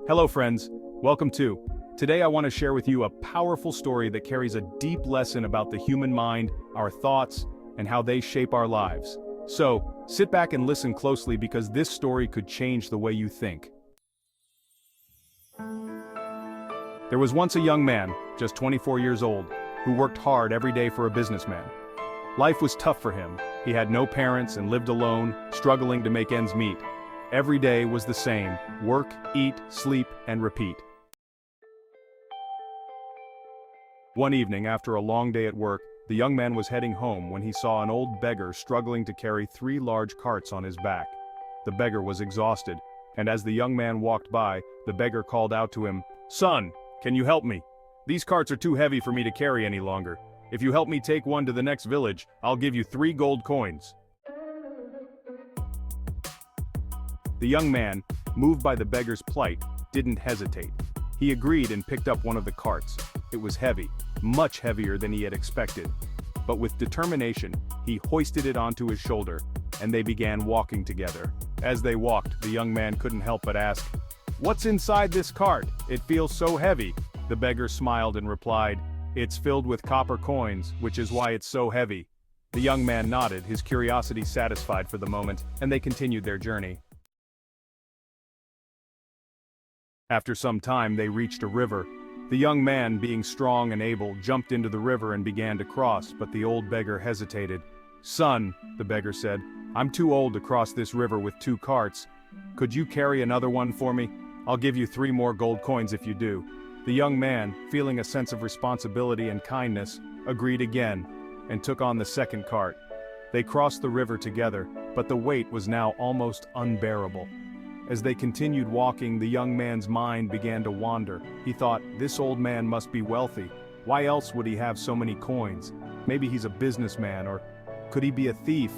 Hello friends, welcome to. Today I want to share with you a powerful story that carries a deep lesson about the human mind, our thoughts, and how they shape our lives. So, sit back and listen closely because this story could change the way you think. There was once a young man, just 24 years old, who worked hard every day for a businessman. Life was tough for him. He had no parents and lived alone, struggling to make ends meet. Every day was the same: work, eat, sleep, and repeat. One evening, after a long day at work, the young man was heading home when he saw an old beggar struggling to carry 3 large carts on his back. The beggar was exhausted, and as the young man walked by, the beggar called out to him, "Son, can you help me? These carts are too heavy for me to carry any longer. If you help me take one to the next village, I'll give you 3 gold coins." The young man, moved by the beggar's plight, didn't hesitate. He agreed and picked up one of the carts. It was heavy, much heavier than he had expected. But with determination, he hoisted it onto his shoulder, and they began walking together. As they walked, the young man couldn't help but ask, "What's inside this cart? It feels so heavy." The beggar smiled and replied, "It's filled with copper coins, which is why it's so heavy." The young man nodded, his curiosity satisfied for the moment, and they continued their journey. After some time they reached a river. The young man, being strong and able, jumped into the river and began to cross, but the old beggar hesitated. "Son," the beggar said, "I'm too old to cross this river with 2 carts. Could you carry another one for me? I'll give you 3 more gold coins if you do." The young man, feeling a sense of responsibility and kindness, agreed again, and took on the second cart. They crossed the river together, but the weight was now almost unbearable. As they continued walking, the young man's mind began to wander. He thought, this old man must be wealthy. Why else would he have so many coins? Maybe he's a businessman, or could he be a thief?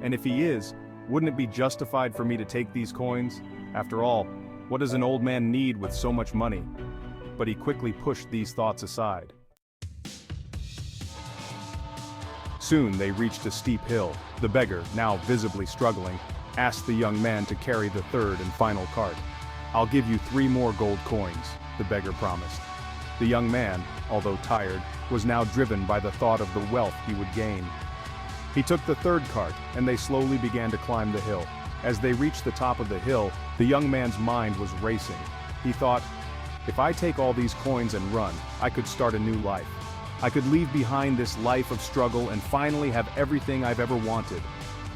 And if he is, wouldn't it be justified for me to take these coins? After all, what does an old man need with so much money? But he quickly pushed these thoughts aside. Soon they reached a steep hill. The beggar, now visibly struggling, asked the young man to carry the third and final cart. "I'll give you 3 more gold coins," the beggar promised. The young man, although tired, was now driven by the thought of the wealth he would gain. He took the third cart, and they slowly began to climb the hill. As they reached the top of the hill, the young man's mind was racing. He thought, if I take all these coins and run, I could start a new life. I could leave behind this life of struggle and finally have everything I've ever wanted.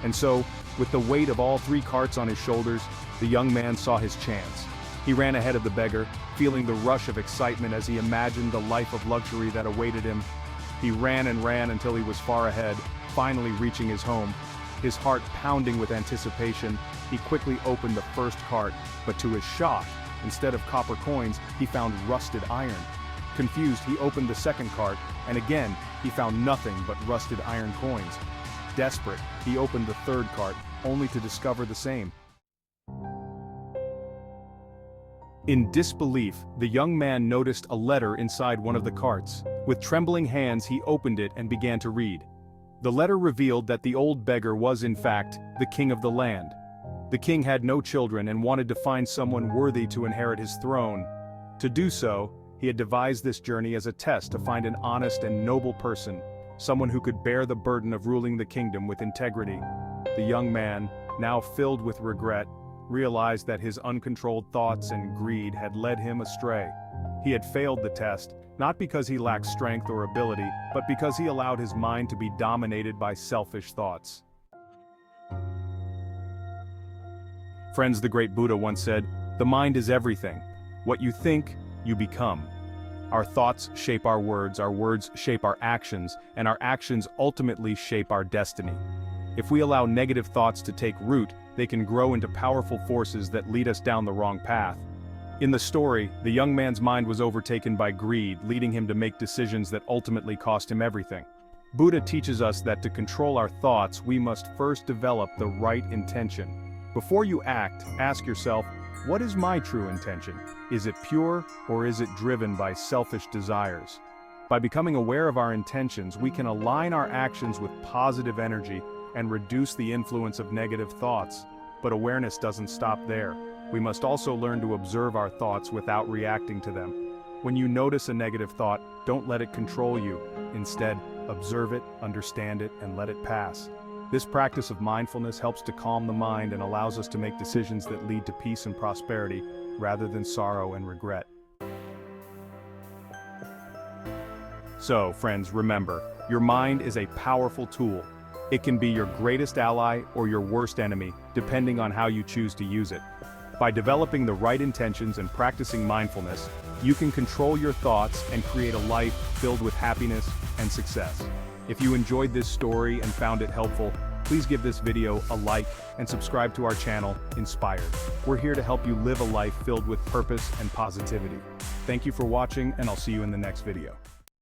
And so, with the weight of all 3 carts on his shoulders, the young man saw his chance. He ran ahead of the beggar, feeling the rush of excitement as he imagined the life of luxury that awaited him. He ran and ran until he was far ahead, finally reaching his home. His heart pounding with anticipation, he quickly opened the first cart, but to his shock, instead of copper coins, he found rusted iron. Confused, he opened the second cart, and again, he found nothing but rusted iron coins. Desperate, he opened the third cart, only to discover the same. In disbelief, the young man noticed a letter inside one of the carts. With trembling hands, he opened it and began to read. The letter revealed that the old beggar was in fact the king of the land. The king had no children and wanted to find someone worthy to inherit his throne. To do so, he had devised this journey as a test to find an honest and noble person, someone who could bear the burden of ruling the kingdom with integrity. The young man, now filled with regret, realized that his uncontrolled thoughts and greed had led him astray. He had failed the test, not because he lacked strength or ability, but because he allowed his mind to be dominated by selfish thoughts. Friends, the great Buddha once said, "The mind is everything. What you think, you become." Our thoughts shape our words shape our actions, and our actions ultimately shape our destiny. If we allow negative thoughts to take root, they can grow into powerful forces that lead us down the wrong path. In the story, the young man's mind was overtaken by greed, leading him to make decisions that ultimately cost him everything. Buddha teaches us that to control our thoughts, we must first develop the right intention. Before you act, ask yourself, what is my true intention? Is it pure, or is it driven by selfish desires? By becoming aware of our intentions, we can align our actions with positive energy and reduce the influence of negative thoughts. But awareness doesn't stop there. We must also learn to observe our thoughts without reacting to them. When you notice a negative thought, don't let it control you. Instead, observe it, understand it, and let it pass. This practice of mindfulness helps to calm the mind and allows us to make decisions that lead to peace and prosperity, rather than sorrow and regret. So, friends, remember, your mind is a powerful tool. It can be your greatest ally or your worst enemy, depending on how you choose to use it. By developing the right intentions and practicing mindfulness, you can control your thoughts and create a life filled with happiness and success. If you enjoyed this story and found it helpful, please give this video a like and subscribe to our channel, Inspired. We're here to help you live a life filled with purpose and positivity. Thank you for watching, and I'll see you in the next video.